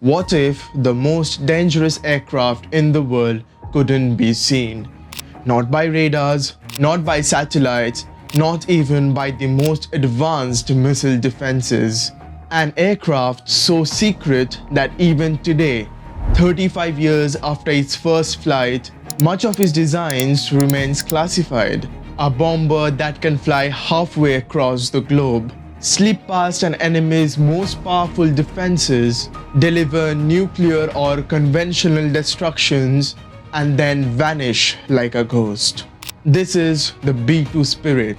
What if the most dangerous aircraft in the world couldn't be seen? Not by radars, not by satellites, not even by the most advanced missile defenses. An aircraft so secret that even today, 35 years after its first flight, much of its designs remains classified. A bomber that can fly halfway across the globe, slip past an enemy's most powerful defenses, deliver nuclear or conventional destructions, and then vanish like a ghost. This is the B-2 Spirit,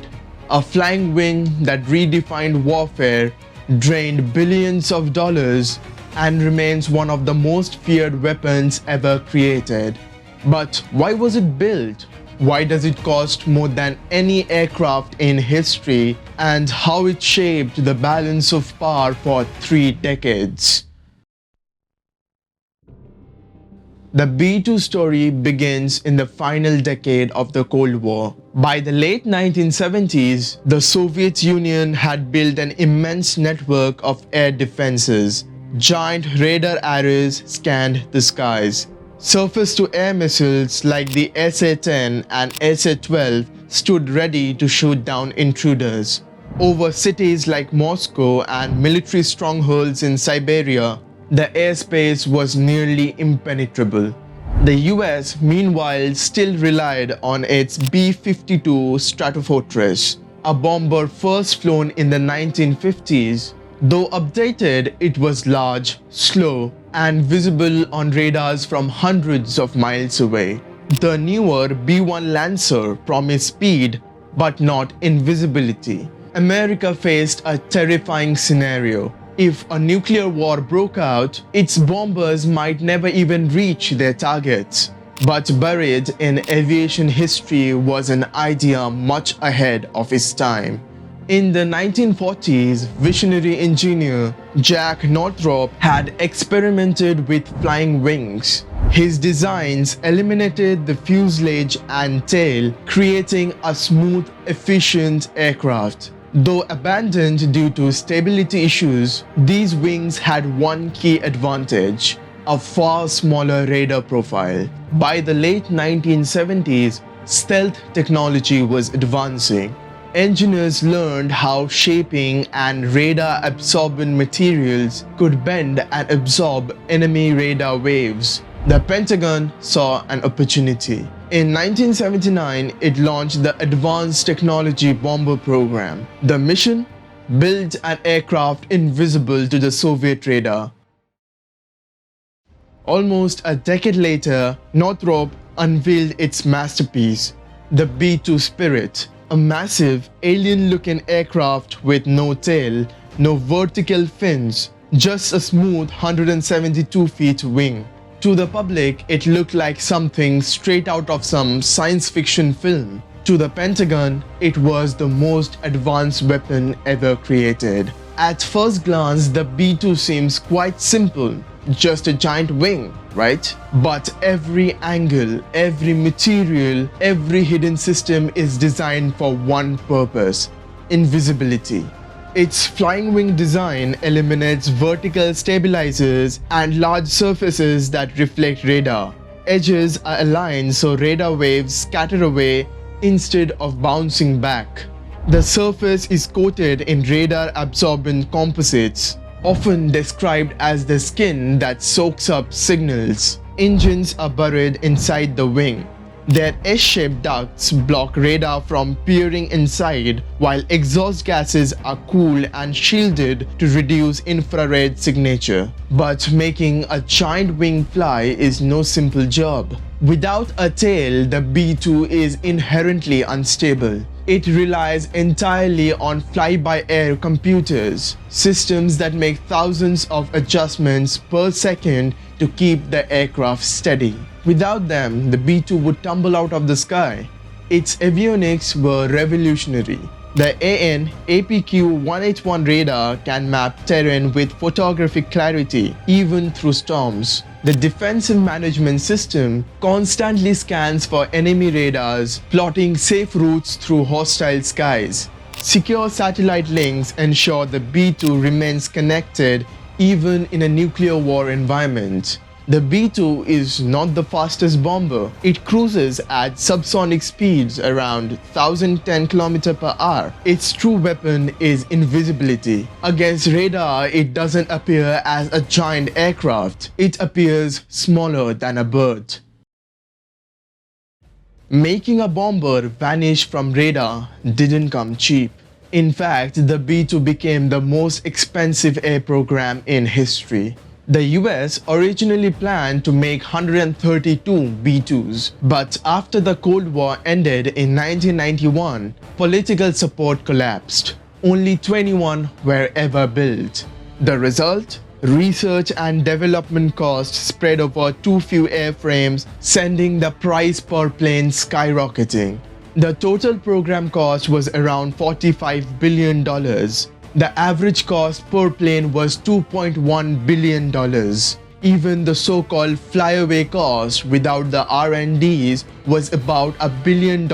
a flying wing that redefined warfare, drained billions of dollars, and remains one of the most feared weapons ever created. But why was it built? Why does it cost more than any aircraft in history, and how it shaped the balance of power for 3 decades? The B-2 story begins in the final decade of the Cold War. By the late 1970s, the Soviet Union had built an immense network of air defenses. Giant radar arrays scanned the skies. Surface-to-air missiles like the SA-10 and SA-12 stood ready to shoot down intruders. Over cities like Moscow and military strongholds in Siberia, the airspace was nearly impenetrable. The US, meanwhile, still relied on its B-52 Stratofortress, a bomber first flown in the 1950s. Though updated, it was large, slow, and visible on radars from hundreds of miles away. The newer B-1 Lancer promised speed, but not invisibility. America faced a terrifying scenario. If a nuclear war broke out, its bombers might never even reach their targets. But buried in aviation history was an idea much ahead of its time. In the 1940s, visionary engineer Jack Northrop had experimented with flying wings. His designs eliminated the fuselage and tail, creating a smooth, efficient aircraft. Though abandoned due to stability issues, these wings had one key advantage: a far smaller radar profile. By the late 1970s, stealth technology was advancing. Engineers learned how shaping and radar-absorbent materials could bend and absorb enemy radar waves. The Pentagon saw an opportunity. In 1979, it launched the Advanced Technology Bomber Program. The mission? Build an aircraft invisible to the Soviet radar. Almost a decade later, Northrop unveiled its masterpiece, the B-2 Spirit, a massive, alien-looking aircraft with no tail, no vertical fins, just a smooth 172 feet wing. To the public, it looked like something straight out of some science fiction film. To the Pentagon, it was the most advanced weapon ever created. At first glance, the B-2 seems quite simple, just a giant wing, right? But every angle, every material, every hidden system is designed for one purpose: invisibility. Its flying wing design eliminates vertical stabilizers and large surfaces that reflect radar. Edges are aligned so radar waves scatter away instead of bouncing back. The surface is coated in radar-absorbent composites, often described as the skin that soaks up signals. Engines are buried inside the wing. Their S-shaped ducts block radar from peering inside, while exhaust gases are cooled and shielded to reduce infrared signature. But making a giant wing fly is no simple job. Without a tail, the B-2 is inherently unstable. It relies entirely on fly-by-air computers, systems that make thousands of adjustments per second to keep the aircraft steady. Without them, the B-2 would tumble out of the sky. Its avionics were revolutionary. The AN/APQ-181 radar can map terrain with photographic clarity, even through storms. The defensive management system constantly scans for enemy radars, plotting safe routes through hostile skies. Secure satellite links ensure the B-2 remains connected even in a nuclear war environment. The B-2 is not the fastest bomber. It cruises at subsonic speeds around 1010 km per hour. Its true weapon is invisibility. Against radar, it doesn't appear as a giant aircraft. It appears smaller than a bird. Making a bomber vanish from radar didn't come cheap. In fact, the B-2 became the most expensive air program in history. The US originally planned to make 132 B-2s, but after the Cold War ended in 1991, political support collapsed. Only 21 were ever built. The result? Research and development costs spread over too few airframes, sending the price per plane skyrocketing. The total program cost was around $45 billion. The average cost per plane was $2.1 billion. Even the so-called flyaway cost without the R&Ds was about $1 billion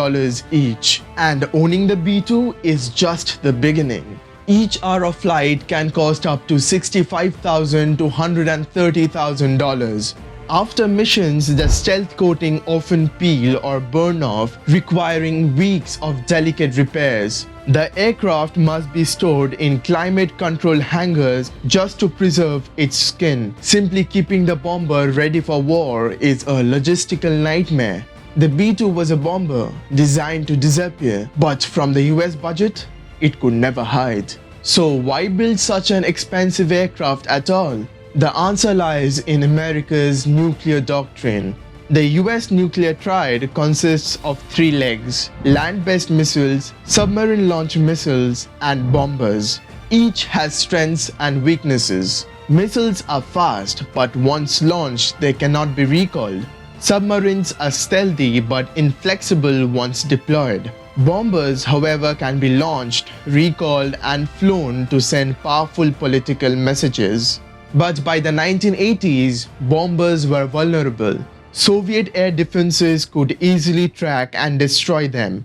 each. And owning the B-2 is just the beginning. Each hour of flight can cost up to $65,000 to $130,000. After missions, the stealth coating often peel or burn off, requiring weeks of delicate repairs. The aircraft must be stored in climate-controlled hangars just to preserve its skin. Simply keeping the bomber ready for war is a logistical nightmare. The B-2 was a bomber designed to disappear, but from the US budget, it could never hide. So why build such an expensive aircraft at all? The answer lies in America's nuclear doctrine. The US nuclear triad consists of three legs: land-based missiles, submarine-launched missiles, and bombers. Each has strengths and weaknesses. Missiles are fast, but once launched, they cannot be recalled. Submarines are stealthy but inflexible once deployed. Bombers, however, can be launched, recalled, and flown to send powerful political messages. But by the 1980s, bombers were vulnerable. Soviet air defenses could easily track and destroy them.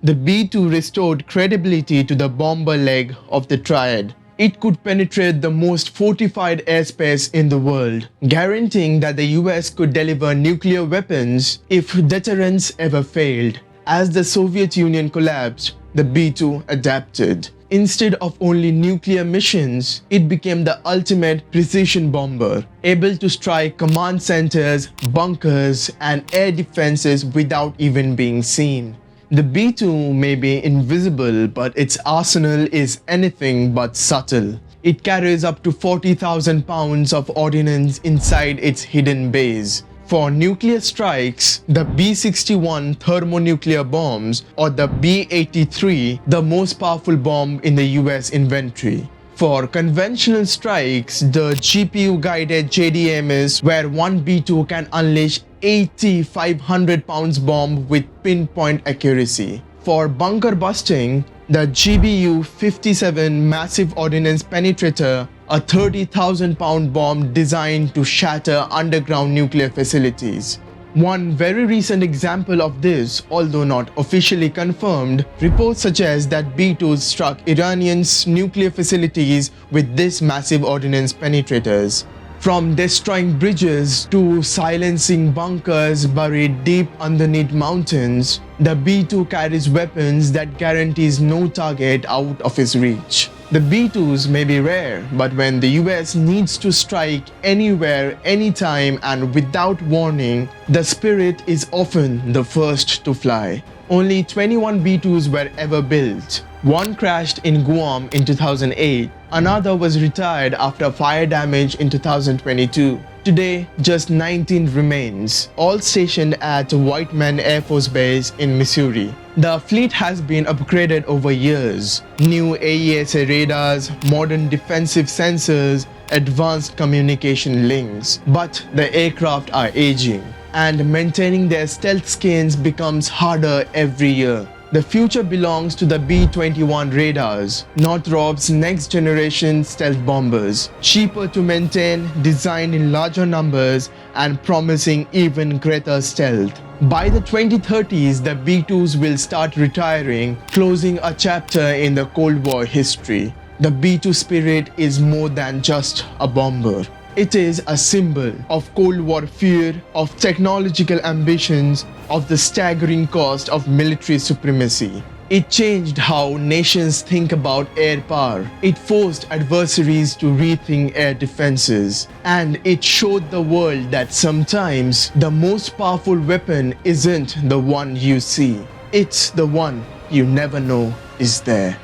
The B-2 restored credibility to the bomber leg of the triad. It could penetrate the most fortified airspace in the world, guaranteeing that the US could deliver nuclear weapons if deterrence ever failed. As the Soviet Union collapsed, the B-2 adapted. Instead of only nuclear missions, it became the ultimate precision bomber, able to strike command centers, bunkers, and air defenses without even being seen. The B-2 may be invisible, but its arsenal is anything but subtle. It carries up to 40,000 pounds of ordnance inside its hidden base. For nuclear strikes, the B-61 thermonuclear bombs or the B-83, the most powerful bomb in the US inventory. For conventional strikes, the GPU-guided JDAMs, where one B-2 can unleash 80 500-pound bomb with pinpoint accuracy. For bunker busting, the GBU-57 Massive Ordnance Penetrator, a 30,000-pound bomb designed to shatter underground nuclear facilities. One very recent example of this, although not officially confirmed, reports suggest that B-2s struck Iranians' nuclear facilities with this massive ordnance penetrators. From destroying bridges to silencing bunkers buried deep underneath mountains, the B-2 carries weapons that guarantees no target out of its reach. The B-2s may be rare, but when the US needs to strike anywhere, anytime, and without warning, the Spirit is often the first to fly. Only 21 B-2s were ever built. One crashed in Guam in 2008, another was retired after fire damage in 2022. Today, just 19 remains, all stationed at Whiteman Air Force Base in Missouri. The fleet has been upgraded over years. New AESA radars, modern defensive sensors, advanced communication links. But the aircraft are aging, and maintaining their stealth skins becomes harder every year. The future belongs to the B-21 radars, Northrop's next-generation stealth bombers, cheaper to maintain, designed in larger numbers, and promising even greater stealth. By the 2030s, the B-2s will start retiring, closing a chapter in the Cold War history. The B-2 Spirit is more than just a bomber. It is a symbol of Cold War fear, of technological ambitions, of the staggering cost of military supremacy. It changed how nations think about air power. It forced adversaries to rethink air defenses. And it showed the world that sometimes the most powerful weapon isn't the one you see. It's the one you never know is there.